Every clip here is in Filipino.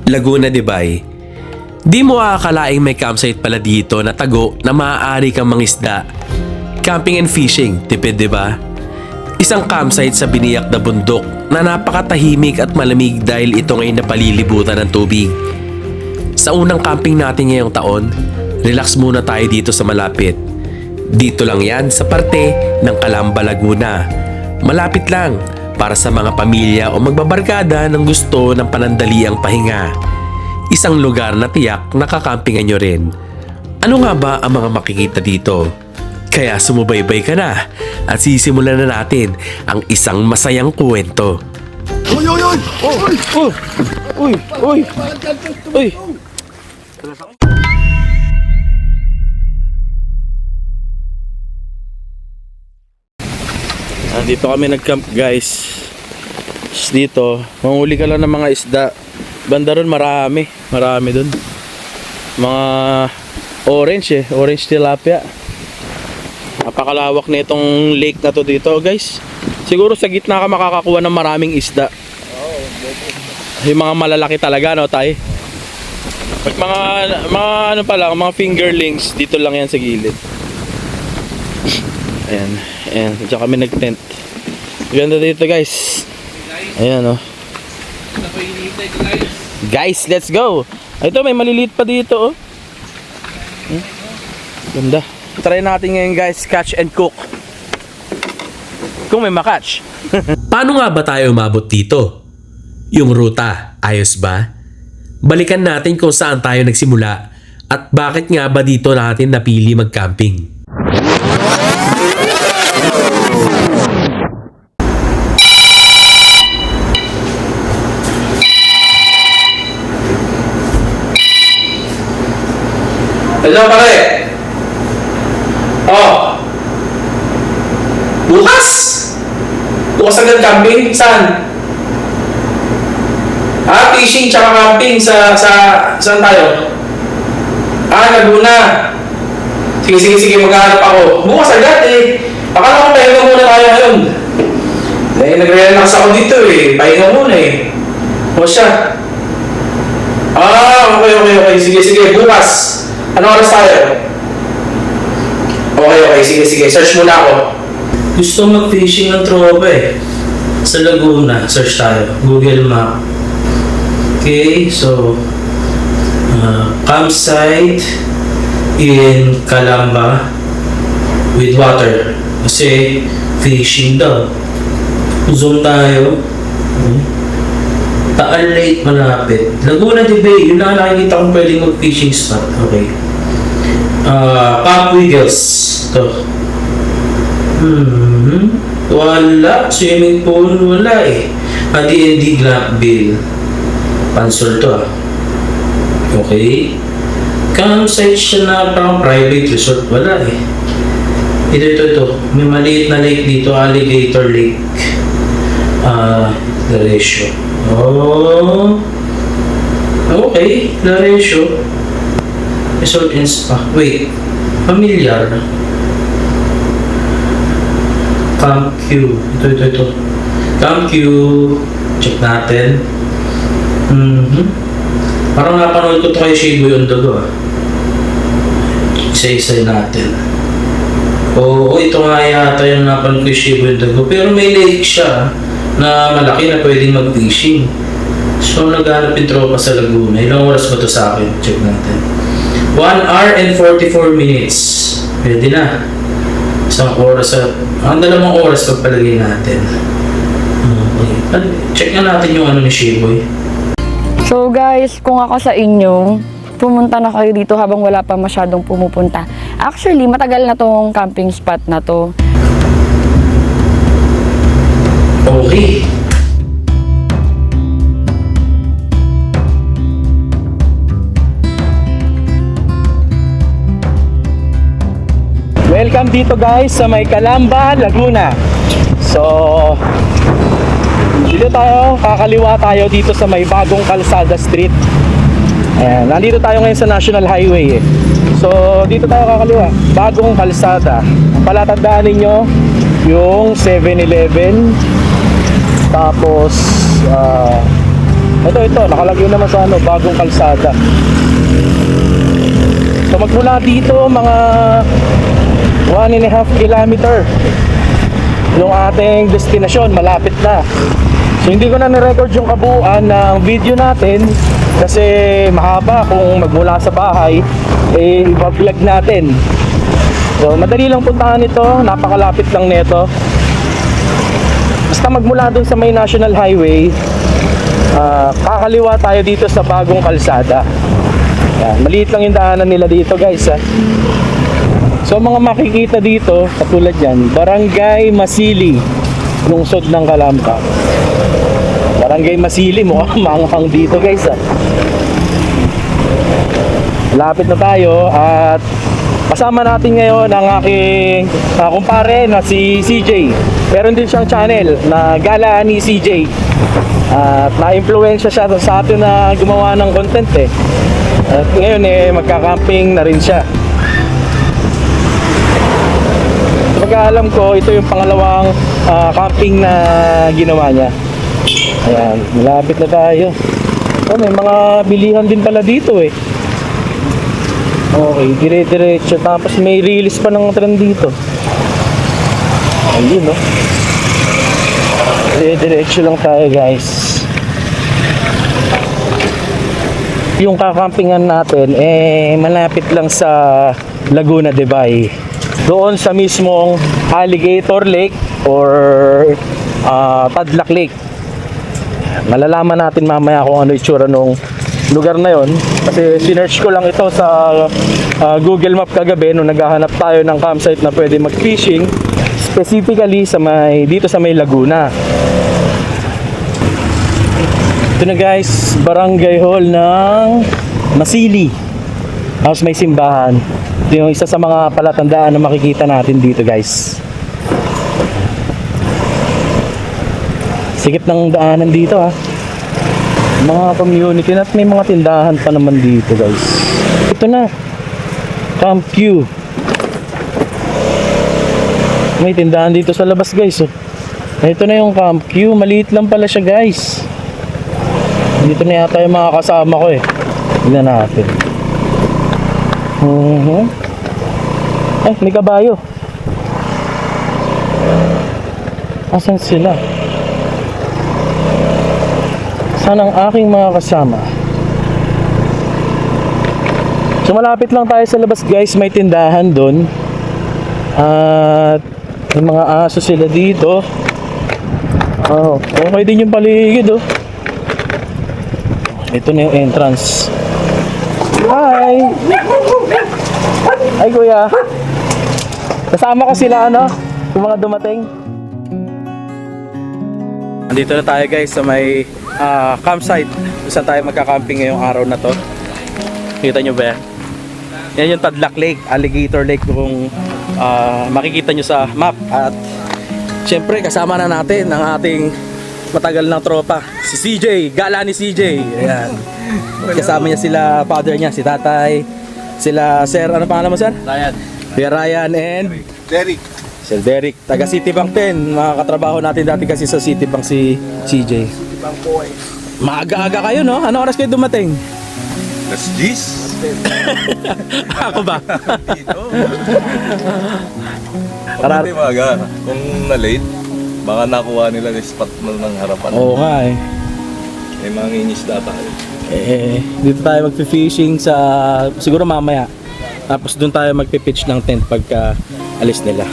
Laguna de Bay. Di mo aakalaing may campsite pala dito na tago na maaari kang mangisda. Camping and fishing, tipid di ba? Isang campsite sa biniyak na bundok na napakatahimik at malamig dahil ito ay napalilibutan ng tubig. Sa unang camping natin ngayong taon, relax muna tayo dito sa malapit. Dito lang yan sa parte ng Calamba, Laguna. Malapit lang para sa mga pamilya o magbabarkada ng gusto ng panandaliang pahinga. Isang lugar na tiyak nakakampingan nyo rin. Ano nga ba ang mga makikita dito? Kaya sumubaybay ka na at sisimulan na natin ang isang masayang kwento. Uy, uy, uy! Uy! Uy! Uy! Uy! Dito kami nag-camp guys. Dito, manghuli ka lang ng mga isda. Banda ron marami dun. Mga orange tilapia. Napakalawak na itong lake na to dito guys. Siguro sa gitna ka makakakuha ng maraming isda. Yung mga malalaki talaga, no tay? Pag mga ano pa lang, mga fingerlings, dito lang yan sa gilid. Ayan, diyan kami nag-tent. Ganda dito guys. Ayan, oh. Guys, let's go. Ito, may maliliit pa dito, oh. Ganda. Try natin ngayon guys, catch and cook. Kung may makatch. Paano nga ba tayo umabot dito? Yung ruta, ayos ba? Balikan natin kung saan tayo nagsimula at bakit nga ba dito natin napili mag-camping. Hello pare. Oh. Bukas? Bukas agad camping? Saan? Fishing tsaka camping saan tayo? Laguna. Sige, maghahanap ako. Bukas agad eh. Akala ko pahinga muna tayo ngayon. Nagre-relax ako dito eh. Pahinga muna eh. O siya. Okay. Sige. Bukas. Anong oras tayo? Okay. Sige. Search muna ako. Gusto mag-fishing ng tropa eh. Sa Laguna. Search tayo. Google Map. Okay, so campsite in Calamba with water. Kasi fishing daw. Zoom tayo. Taal Lake malapit. Laguna de Bay, yun lang nakikita kong pwedeng mag-fishing spot. Okay. Camp Wiggles. Ito. Wala. Swimming pool, wala eh. D&D Glamville. Pansol to ah. Okay. Campsite siya na parang private resort. Wala eh. Ito. May maliit na lake dito. Alligator Lake. The ratio. Oh. Okay. The ratio. Resort and spa. Wait. Familiar. Camp Q. Ito. Camp Q. Check natin. Parang napanood ko ito kay Shiboy Ondogo ah. Isa-isa natin. Oo, ito nga yata yung napanood ko kay Shiboy Ondogo. Pero may lake siya na malaki na pwedeng mag-fishing. So naghanap yung tropa sa Laguna. Ilang oras ba ito sa akin? Check natin. 1 hour and 44 minutes. Pwede na. Isang oras at... Ang 2 oras pagpalagay natin. Okay. Check na natin yung ano ni Shiboy. So guys, kung ako sa inyo, pumunta na kayo dito habang wala pa masyadong pumupunta. Actually, matagal na tong camping spot na to. Okay. Welcome dito guys sa may Calamba, Laguna. So, dito tayo, kakaliwa tayo dito sa may Bagong Kalsada Street. Ayan, nandito tayo ngayon sa National Highway eh. So, dito tayo kakaliwa, Bagong Kalsada. Palatandaan ninyo yung 7-Eleven. Tapos, Ito, nakalagay naman sa bagong kalsada. So magmula dito, mga 1.5 kilometer yung ating destinasyon, malapit na. So hindi ko na ni-record yung kabuuan ng video natin kasi mahaba kung magmula sa bahay, i-vlog natin. So madali lang puntahan ito, napakalapit lang nito. Basta magmula dun sa may National Highway, kakaliwa tayo dito sa bagong kalsada. Yan, maliit lang yung daanan nila dito guys ha. So mga makikita dito, katulad yan, Barangay Masili, lungsod ng Calamba. Barangay Masili, mukhang manghang dito guys ha. Lapit na tayo at kasama natin ngayon ang aking kumpare na si CJ. Meron din siyang channel na Gala ni CJ. At na-influensya siya sa atin na gumawa ng content eh. At ngayon magka-camping na rin siya. Pagkaalam ko, ito yung pangalawang camping na ginawa niya. Ayan, malapit na tayo. May mga bilihan din pala dito eh. Okay, dire-diretso. Tapos may release pa ng tren dito. Ayun no. Dire-diretso lang tayo guys. Yung kakampingan natin malapit lang sa Laguna de Bay. Doon sa mismong Alligator Lake or Tadlac Lake. Malalaman natin mamaya kung ano itsura nung lugar na yon kasi sinearch ko lang ito sa Google Map kagabi nung naghahanap tayo ng campsite na pwede mag-fishing, specifically dito sa may Laguna. Ito na guys, Barangay Hall ng Masili. Tapos may simbahan. Ito yung isa sa mga palatandaan na makikita natin dito guys. Sikip ng daanan dito ha. Mga community at may mga tindahan pa naman dito guys. Ito na, Camp Q. May tindahan dito sa labas guys. Ito na yung Camp Q. Maliit lang pala siya guys. Dito na yata yung mga kasama ko eh. Tignan natin. Ay, may kabayo. Asan sila? Saan ang aking mga kasama? So malapit lang tayo sa labas guys. May tindahan doon. At may mga aso sila dito. Okay din yung paligid oh. Ito na yung entrance. Hi! Hi kuya! Kasama ko sila yung mga dumating. Andito na tayo guys sa may campsite. Saan tayo magka-camping ngayong araw na to. Kita nyo ba yan? Yan yung Tadlac Lake, Alligator Lake kung makikita nyo sa map. At syempre kasama na natin ang ating matagal ng tropa, si CJ, Gala ni CJ. Ayan. Kasama niya sila, father niya, si tatay, sila sir, ano pangalan mo sir? Ryan. Kuya Ryan and Derek. Sir Derek, taga Citibank din. Mga katrabaho natin dati kasi sa Citibank si CJ. Citibank po eh. Maaga-aga kayo no? Ano oras kayo dumating? Let's this. Ako ba? Dito. Hindi maga. Kung na-late, baka nakuha nila yung spot ng harapan. Oo nga eh. May mga ngingisda tayo. Dito tayo magpi-fishing sa siguro mamaya. Tapos doon tayo magpi-pitch ng tent pagka alis nila.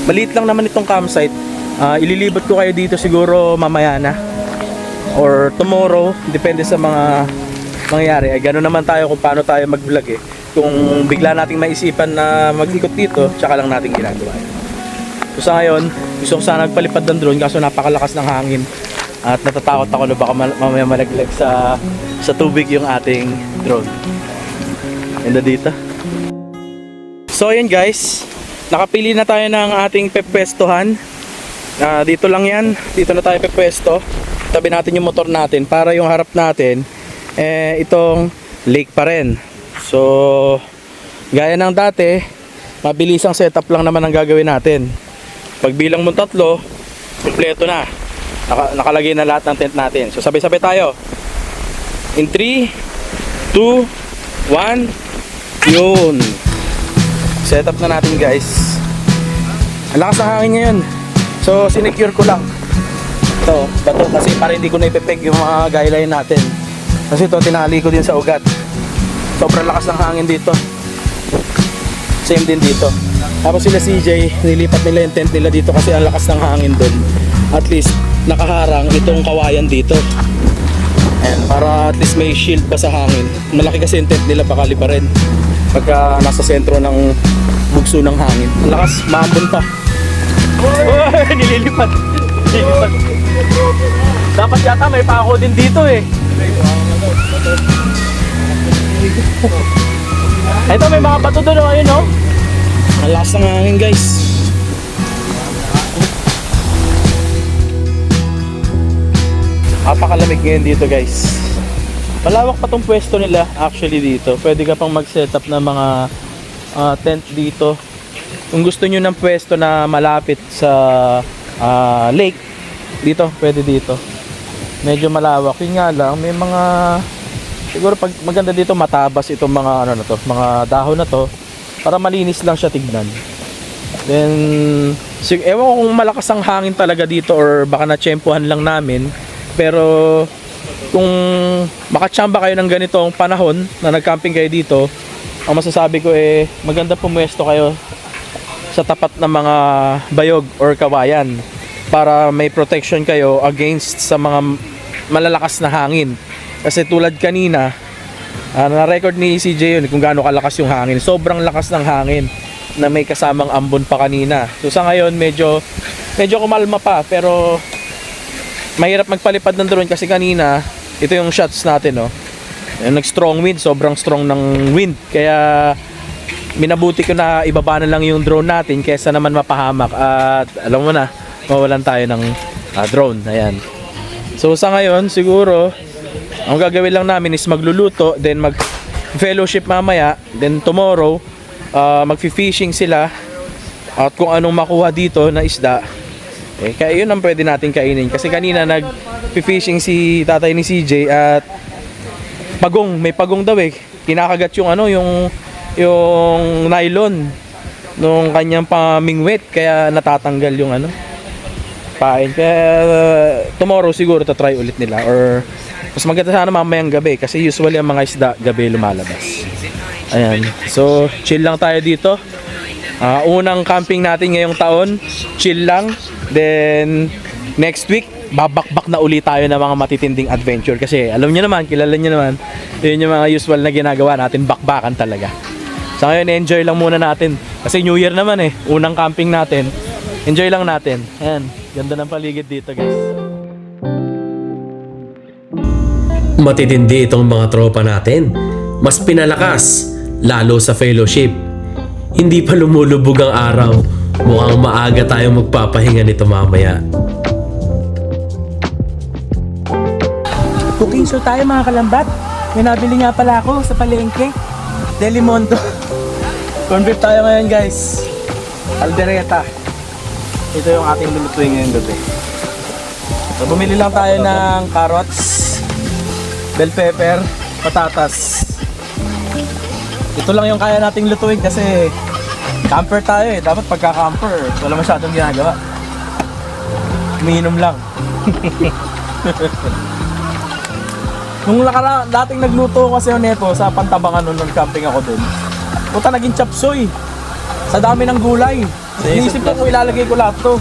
Maliit lang naman itong campsite. Ililibot ko kayo dito siguro mamaya na or tomorrow, depende sa mga mangyayari. Gano'n naman tayo kung paano tayo mag-vlog eh. Kung bigla nating maisipan na mag-ikot dito, tsaka lang natin ginagawa yun. So sa ngayon, gusto ko sana nagpalipad ng drone kaso napakalakas ng hangin. At natatakot ako na baka mamaya malaglag sa tubig yung ating drone. Ganda dito. So ayan guys, nakapili na tayo ng ating pepwestohan. Dito lang yan, dito na tayo pepwesto. Tabi natin yung motor natin para yung harap natin itong lake pa rin. So gaya ng dati, mabilisang setup lang naman ang gagawin natin. Pagbilang mo 3, kompleto na. Nakalagay na lahat ng tent natin. So sabay-sabay tayo. In 3, 2, 1, yun. Set up na natin guys. Ang lakas ng hangin ngayon. So sinecure ko lang ito, bato, kasi para hindi ko na ipepeg yung mga guideline natin. Kasi ito tinali ko din sa ugat. Sobrang lakas ng hangin dito. Same din dito. Tapos sila CJ, nilipat nila yung tent nila dito kasi ang lakas ng hangin doon. At least nakaharang itong kawayan dito. Ayan, para at least may shield pa sa hangin. Malaki kasi yung tent nila, baka lipa rin pagka nasa sentro ng bugso ng hangin. Ang lakas, maambon pa. Oh, nililipat. Nililipat. Dapat yata may pako din dito eh. Ito may mga bato doon, ayun oh. Ang lakas ng hangin guys. Napakalamig ngayon dito guys. Malawak pa tong pwesto nila actually dito. Pwede ka pang mag-setup ng mga tent dito. Kung gusto nyo ng pwesto na malapit sa lake, dito, pwede dito. Medyo malawak. Yun nga lang, may mga siguro pag maganda dito matabas itong mga ano na to, mga dahon na to para malinis lang siya tignan. Then ewan ko kung malakas ang hangin talaga dito or baka natsyempohan lang namin. Pero kung makachamba kayo ng ganitong panahon na nagcamping kayo dito, ang masasabi ko maganda pumwesto kayo sa tapat ng mga bayog or kawayan para may protection kayo against sa mga malalakas na hangin. Kasi tulad kanina, na-record ni CJ yun kung gaano kalakas yung hangin. Sobrang lakas ng hangin na may kasamang ambon pa kanina. So sa ngayon medyo kumalma pa, pero mahirap magpalipad ng drone kasi kanina ito yung shots natin, no. Nag-strong wind, sobrang strong ng wind. Kaya minabuti ko na ibaba na lang yung drone natin kaysa naman mapahamak at alam mo na, mawalan tayo ng drone. Ayan. So sa ngayon siguro ang gagawin lang namin is magluluto, then mag fellowship mamaya, then tomorrow magfi-fishing sila at kung anong makuha dito na isda, kaya yun ang pwede natin kainin. Kasi kanina nag-fishing si tatay ni CJ at may pagong daw kinakagat yung yung nylon nung kanyang pamingwit, kaya natatanggal yung pain. Kaya tomorrow siguro try ulit nila, or mas maganda sana mamayang gabi kasi usually ang mga isda gabi lumalabas. Ayan, so chill lang tayo dito. Unang camping natin ngayong taon, chill lang. Then next week babakbak na ulit tayo ng mga matitinding adventure kasi alam niyo naman, kilala niyo naman, yun yung mga usual na ginagawa natin, bakbakan talaga. So ngayon enjoy lang muna natin kasi New Year naman unang camping natin, enjoy lang natin. Ayan, ganda ng paligid dito guys. Matitindi itong mga tropa natin. Mas pinalakas, lalo sa fellowship. Hindi pa lumulubog ang araw. Mukhang maaga tayong magpapahinga nito mamaya. Cooking show tayo mga kalambat. May nabili nga pala ako sa palengke, Delimondo. Corn beef tayo ngayon guys. Aldereta. Ito yung ating lulutuin ngayong gabi. So bumili lang tayo ng carrots, bell pepper, patatas. Ito lang yung kaya nating lutuin kasi camper tayo dapat pagka-camper wala masyadong ginagawa. Umiinom lang. Nung dating nagluto kasi neto sa Pantabangan nung camping ako dun, puta naging chapsoy sa dami ng gulay. Inisip ko kung ilalagay ko lahat to.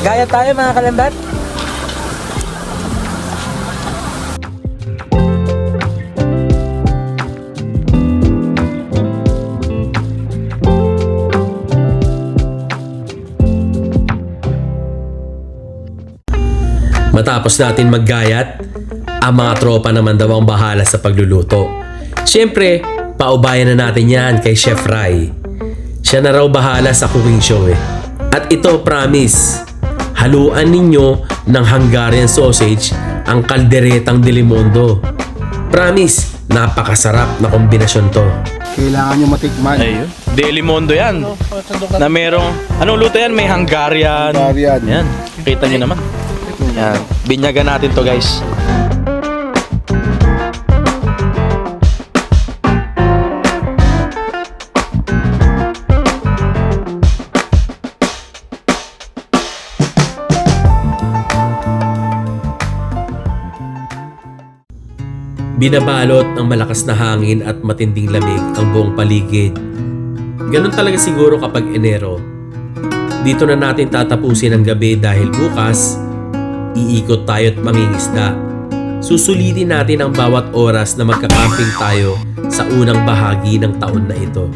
Gaya tayo mga kalambat. Matapos natin maggayat, ang mga tropa naman daw ang bahala sa pagluluto. Siyempre, paubayan na natin yan kay Chef Rai. Siya na raw bahala sa cooking show At ito, promise, haluan ninyo ng Hungarian sausage ang kalderetang Delimondo. Promise, napakasarap na kombinasyon to. Kailangan nyo matikman. Ayun. Delimondo yan. Na merong, anong luto yan? May Hungarian. Hungarian. Yan. Kita nyo naman. Yan. Binyagan natin to guys. Binabalot ng malakas na hangin at matinding lamig ang buong paligid. Ganun talaga siguro kapag Enero. Dito na natin tatapusin ang gabi dahil bukas, iikot tayo at mangingisda. Susulitin natin ang bawat oras na magkakamping tayo sa unang bahagi ng taon na ito.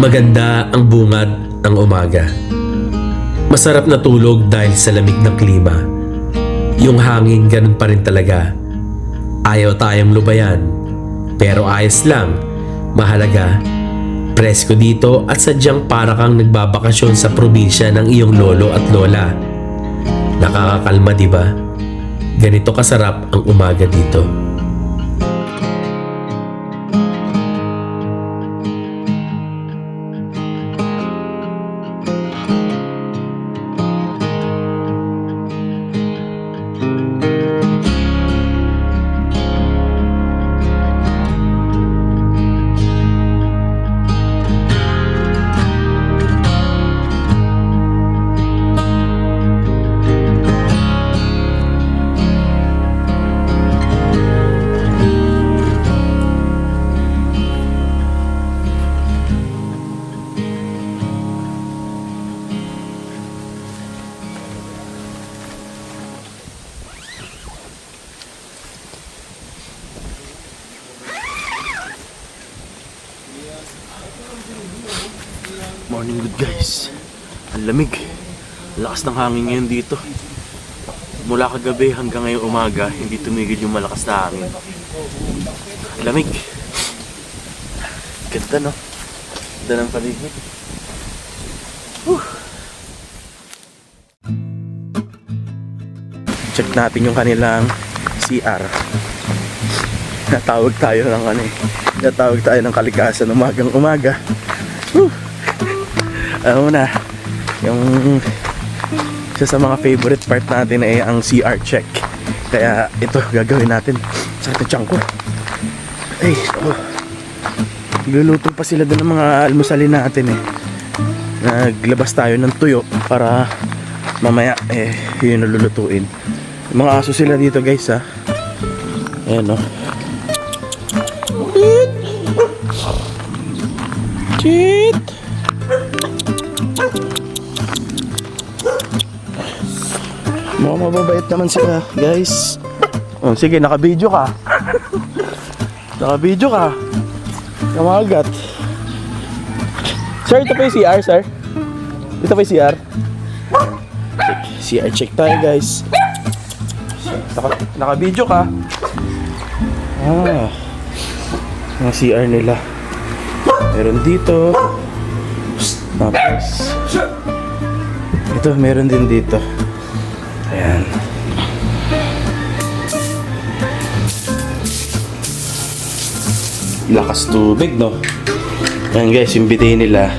Maganda ang bungad ng umaga. Masarap na tulog dahil sa lamig ng klima. Yung hangin ganun pa rin talaga. Ayaw tayong lubayan. Pero ayos lang. Mahalaga. Presko dito at sadyang para kang nagbabakasyon sa probinsya ng iyong lolo at lola. Nakakakalma, di ba? Ganito kasarap ang umaga dito. Morning good guys. Ang lamig. Lakas ng hangin ngayon dito. Mula kagabi hanggang ngayong umaga, hindi tumigil yung malakas na hangin. Lamig. Ganda no? Ganda ng paligid. Check natin yung kanilang CR. Natawag tayo ng kalikasan umagang umaga. Ano na, yung isa sa mga favorite part natin ay ang CR check. Kaya ito gagawin natin. Sakit na tiyan ko. Ay, luluto pa sila doon ng mga almusalin natin eh. Naglabas tayo ng tuyo para mamaya yun nalulutuin. Yung mga aso sila dito guys ha. Ayan o. Cheat! Mga mababait naman sila, guys. Oh, sige, naka-video ka. Naka-video ka. Kamagat. Sir, ito pa yung CR, sir. Ito pa yung CR. CR check tayo, guys. Naka-video ka. Mga CR nila. Meron dito. Tapos ito, meron din dito. Ayan. Lakas tubig, no? Ayan guys, yung bidet nila.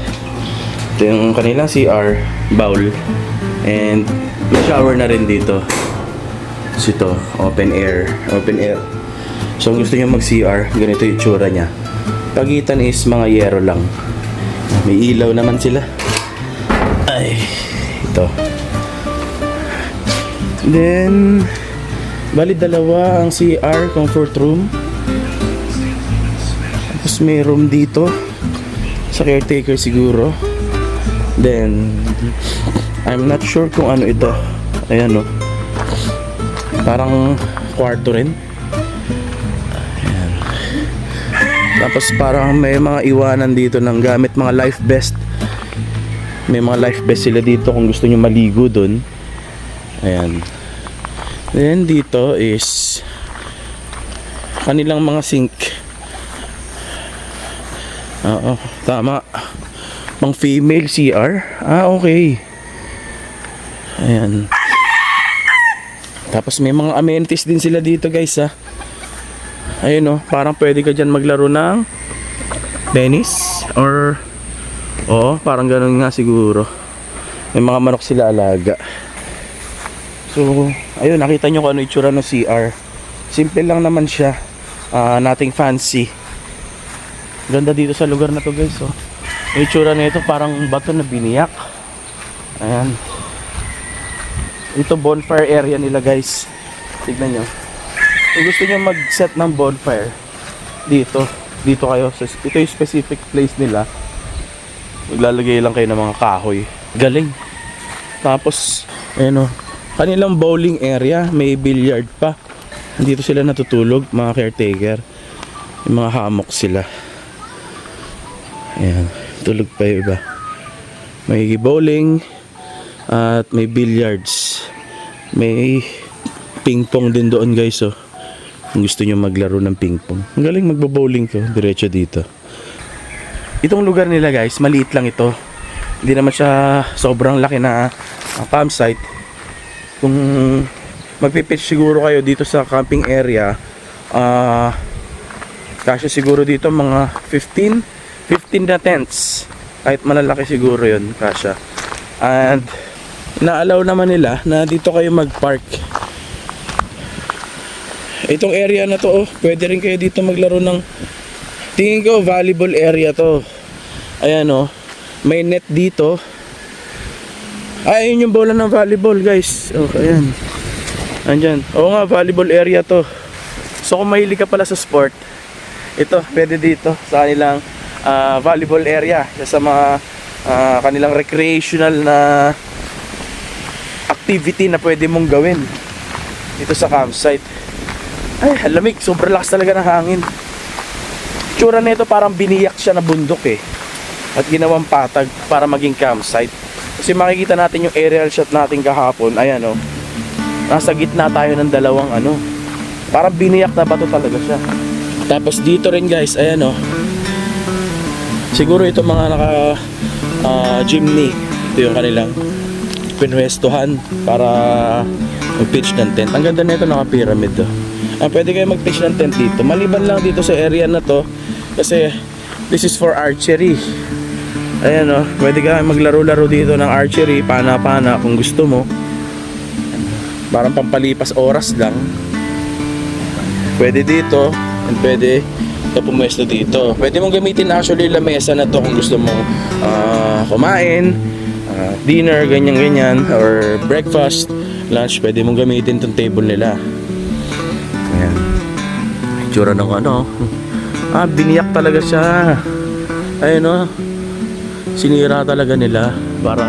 Ito yung kanilang CR bowl. And may shower na rin dito. So ito, open air. So kung gusto nyo mag-CR, ganito yung itsura nya. Pagitan is mga yero lang. May ilaw naman sila. Ay, ito. Then, bali dalawa ang CR, comfort room. Tapos may room dito sa caretaker siguro. Then, I'm not sure kung ano ito. Ayan o. Parang kwarto rin. Ayan. Tapos parang may mga iwanan dito ng gamit, mga life vest. May mga life vest sila dito kung gusto nyo maligo dun. Ayan. Then dito is kanilang mga sink. Oo, tama. Pang female CR. Okay. Ayan. Tapos may mga amenities din sila dito guys ha. Ayun parang pwede ka dyan maglaro ng tennis or parang ganun nga siguro. May mga manok sila alaga. So, ayun, nakita nyo kung ano itsura ng CR. Simple lang naman siya. Nothing fancy. Ganda dito sa lugar na to, guys. Yung itsura na ito parang bato na biniyak. Ayan. Ito bonfire area nila, guys. Tignan nyo. Kung gusto nyo mag-set ng bonfire, dito kayo. Ito yung specific place nila. Maglalagay lang kayo ng mga kahoy. Galing. Tapos, ayun kanilang bowling area, may billiard pa. Dito sila natutulog, mga caretaker. Yung mga hammock sila. Ayan, tulog pa yung iba. May bowling at may billiards. May ping pong din doon, guys. Kung gusto nyo maglaro ng ping pong. Ang galing magbo-bowling to, diretso dito. Itong lugar nila, guys, maliit lang ito. Hindi naman siya sobrang laki na campsite. Kung magpipitch siguro kayo dito sa camping area, kasi siguro dito mga 15 na tents. Kahit malalaki siguro yun, kasya. And na-allow naman nila na dito kayo mag-park. Itong area na to, pwede rin kayo dito maglaro ng, tingin ko volleyball area to. Ayan may net dito. Ayun yung bola ng volleyball, guys. Ayan. Andyan. Oo nga, volleyball area to. So kung mahilig ka pala sa sport, ito, pwede dito sa kanilang volleyball area. Sa mga kanilang recreational na activity na pwede mong gawin dito sa campsite. Ay, lamig. Sobrang lakas talaga ng hangin. Tsura nito parang biniyak siya na bundok at ginawang patag para maging campsite. Kasi makikita natin yung aerial shot natin kahapon. Ayan nasa gitna tayo ng dalawang parang biniyak na bato talaga siya. Tapos dito rin, guys, ayan siguro ito mga naka chimney. Ito yung kanilang pinwestuhan para mag-pitch ng tent. Ang ganda nito, naka pyramid pwede kayo mag-pitch ng tent dito. Maliban lang dito sa area na to kasi this is for archery. Ayan pwede ka maglaro-laro dito ng archery, pana-pana kung gusto mo. Parang pampalipas oras lang. Pwede dito, and pwede pumwesto dito. Pwede mong gamitin actually lamesa na to kung gusto mo kumain, dinner, ganyan-ganyan, or breakfast, lunch, pwede mong gamitin tong table nila. Ayan. Itsura ng biniyak talaga siya. Ayun sinira talaga nila para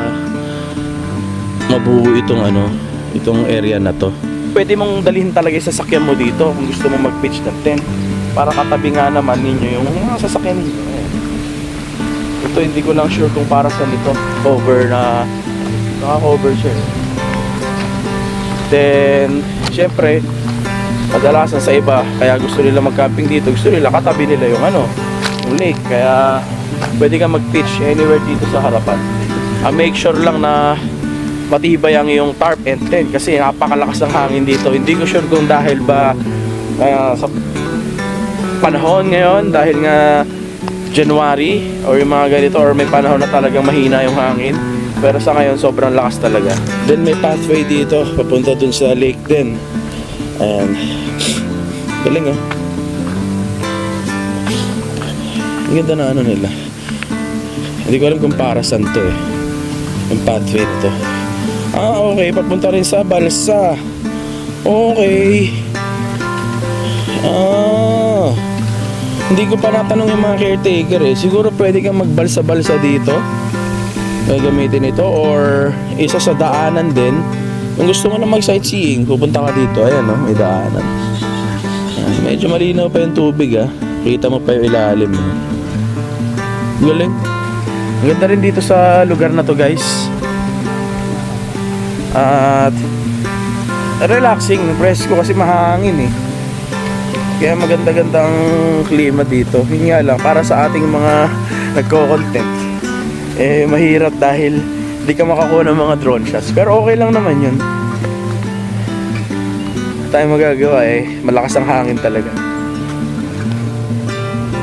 mabuo itong area na to. Pwede mong dalhin talaga yung sasakyan mo dito kung gusto mo mag-pitch ng tent para katabi nga naman ninyo yung mga sasakyan ninyo. Ito hindi ko lang sure kung para saan ito. Cover na naka-cover siya. Then syempre kadalasan sa iba kaya gusto nila mag-camping dito, gusto nila katabi nila yung yung lake, kaya pwede ka mag-pitch anywhere dito sa harapan. Make sure lang na matibay ang yung tarp and tent kasi napakalakas ng hangin dito. Hindi ko sure kung dahil ba sa panahon ngayon, dahil nga January or yung mga ganito, or may panahon na talagang mahina yung hangin, pero sa ngayon sobrang lakas talaga. Then may pathway dito papunta dun sa lake din. Ayan, galing ang ganda na nila. Hindi ko alam kung para saan to yung pathway nito. Okay, papunta rin sa balsa. Okay. Hindi ko pa natanong yung mga caretaker siguro pwede kang magbalsa-balsa dito, gagamitin ito, or isa sa daanan din. Kung gusto mo na mag-sightseeing, pupunta ka dito. Ayan may daanan. Medyo malinaw pa yung tubig kita mo pa yung ilalim. Galing. Ang ganda rin dito sa lugar na to, guys. At relaxing, presko kasi mahangin kaya maganda-ganda ang klima dito. Yun nga lang, para sa ating mga nagko-content mahirap dahil di ka makakuha ng mga drone shots, pero okay lang naman yun. Tayo magagawa malakas ang hangin talaga.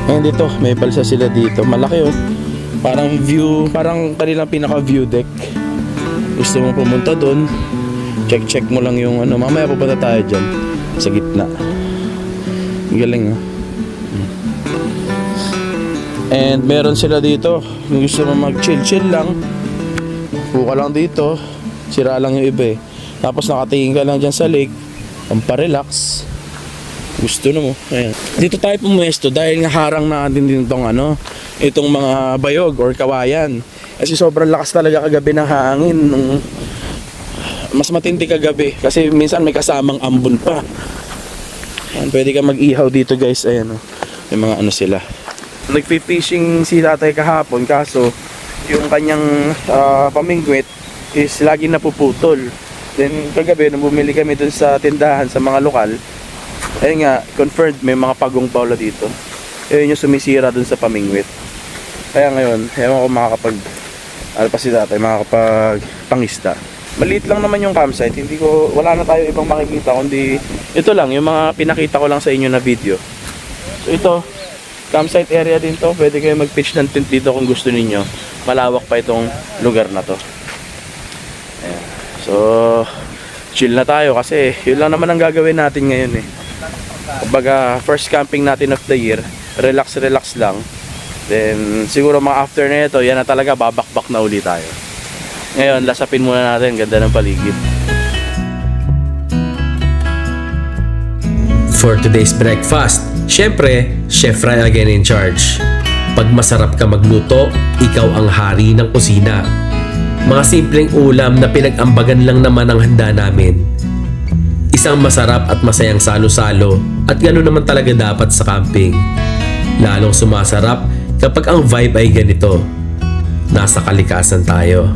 Ngayon dito, may balsa sila dito. Malaki oh. Parang view, parang kanilang pinaka-view deck. Gusto mo pumunta doon, check mo lang yung ano. Mamaya pupunta tayo dyan, sa gitna. Galing oh. And meron sila dito, kung gusto mo mag-chill lang, puka lang dito, sira lang yung iba eh. Tapos nakatingin ka lang dyan sa lake, pamparelax. Gusto mo. Ayan. Dito tayo pumuesto dahil nga harang natin din itong ano, itong mga bayog or kawayan. Kasi sobrang lakas talaga kagabi ng hangin. Mas matindi kagabi kasi minsan may kasamang ambon pa. Ayan, pwede ka mag-ihaw dito guys. Ayan oh. May mga ano sila. Nagpi-fishing si tatay kahapon kaso yung kanyang pamingwit is lagi napuputol. Then kagabi nung bumili kami dun sa tindahan sa mga lokal, ayun nga, confirmed may mga pagong paula dito. Ayun yung sumisira dun sa pamingwit. Kaya ngayon, ewan ko makakapag ano pa si tatay, makakapag pangista. Maliit lang naman yung campsite, wala na tayo ibang makikita kundi ito lang, yung mga pinakita ko lang sa inyo na video. So ito, campsite area din to, pwede kayo mag-pitch ng tent dito kung gusto ninyo. Malawak pa itong lugar na to. Ayan. So, chill na tayo kasi yun lang naman ang gagawin natin ngayon eh. Kumbaga, first camping natin of the year, relax lang. Then, siguro mga after na ito, yan na talaga, babakbak na uli tayo. Ngayon, lasapin muna natin, ganda ng paligid. For today's breakfast, syempre, Chef Ray again in charge. Pag masarap ka magluto, ikaw ang hari ng kusina. Mga simpleng ulam na pinag-ambagan lang naman ang handa namin. Isang masarap at masayang salo-salo at gano'n naman talaga dapat sa camping. Lalong sumasarap kapag ang vibe ay ganito. Nasa kalikasan tayo.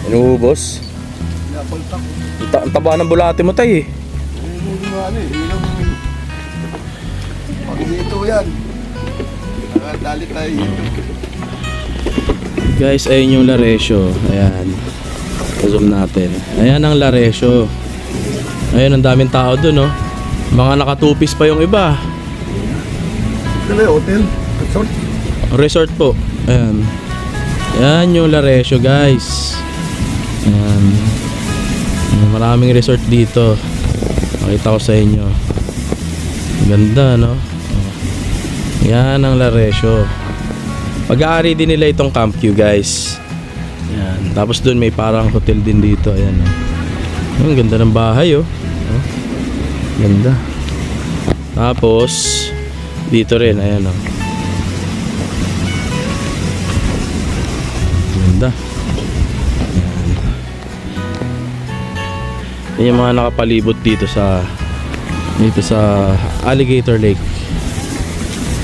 Inuubos. Ang taba ng bulate mo tay eh. Pag-ito yan. Dali tayo. Guys, ayun yung Laresio. Ayan. Zoom natin. Ayan ang Laresio. Ayun, ang daming tao dun, oh. Mga nakatupis pa yung iba. Ito na hotel. Resort. Resort po. Ayan. Ayan yung Laresio, guys. Ayan. Maraming resort dito. Makita ko sa inyo. Ganda, no? Yan ang Laresio. Pag-aari din nila itong Camp Q, guys. Yan. Tapos doon may parang hotel din dito. Ayan. Oh. Ang ganda ng bahay, oh. Oh. Ganda. Tapos dito rin, ayan, oh. Ganda. Ayan. Yan yung mga nakapalibot dito sa Alligator Lake.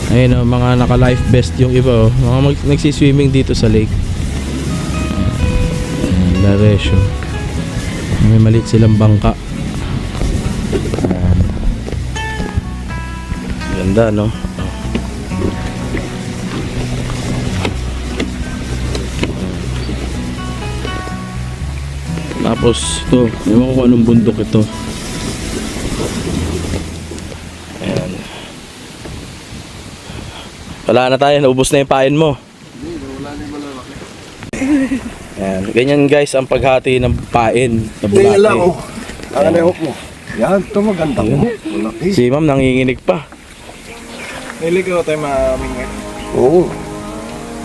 Ayun, oh, mga naka-life vest yung iba, oh. Mga nagsiswimming dito sa lake. Laresio. May maliit silang bangka. Ayan. Ganda, no? Tapos ito, ewan ko kung anong bundok ito. Ayan. Wala na tayo, naubos na yung pain mo. Ayan. Ganyan guys ang paghati ng pain na bulate. Tingnan lang, oh. Ang hook mo. Yan, ito maganda mo. Malaki. Si ma'am nanginginig pa. Niligaw tayo mamingwit. Oo.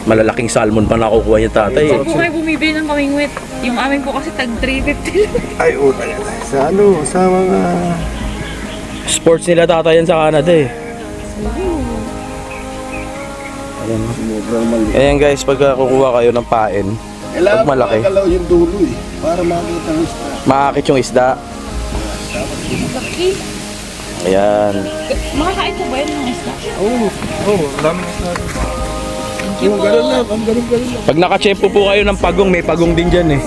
Malalaking salmon pa nakukuha niya tatay. Huwag po kayo bumibili ng kamingwit. Yung amin po kasi tag 350 lang. Ay, oh, talaga. Sa ano, sa mga... Sports nila tatay yan sa Canada eh. Sobrang mali. Ayan guys, pagka kukuha kayo ng pain, Kailangan pag malaki, magalaw yung dulo eh. Para makita ng isda. maakit yung isda. Laki. Ayan. Makakain po ba yun ng isda? Oo, daming isda. Yung gano'n lang, ang gano'n lang. Pag nakachempo po kayo ng pagong, may pagong din dyan eh.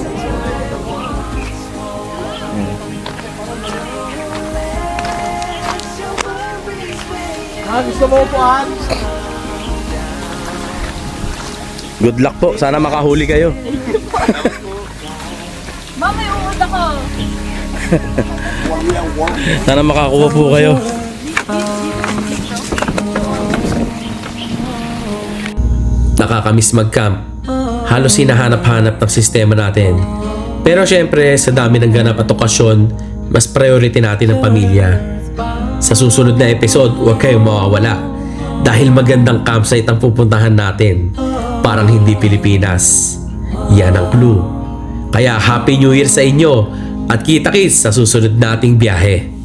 Gusto mo po, Han? Good luck po, sana makahuli kayo. Mama, may uod ako. Sana makakuha po kayo. Nakakamiss mag-camp. Halos hinahanap-hanap ng sistema natin. Pero syempre, sa dami ng ganap at okasyon, mas priority natin ang pamilya. Sa susunod na episode, huwag kayong mawawala. Dahil magandang campsite ang pupuntahan natin. Parang hindi Pilipinas. Yan ang clue. Kaya Happy New Year sa inyo at kita-kits sa susunod nating biyahe.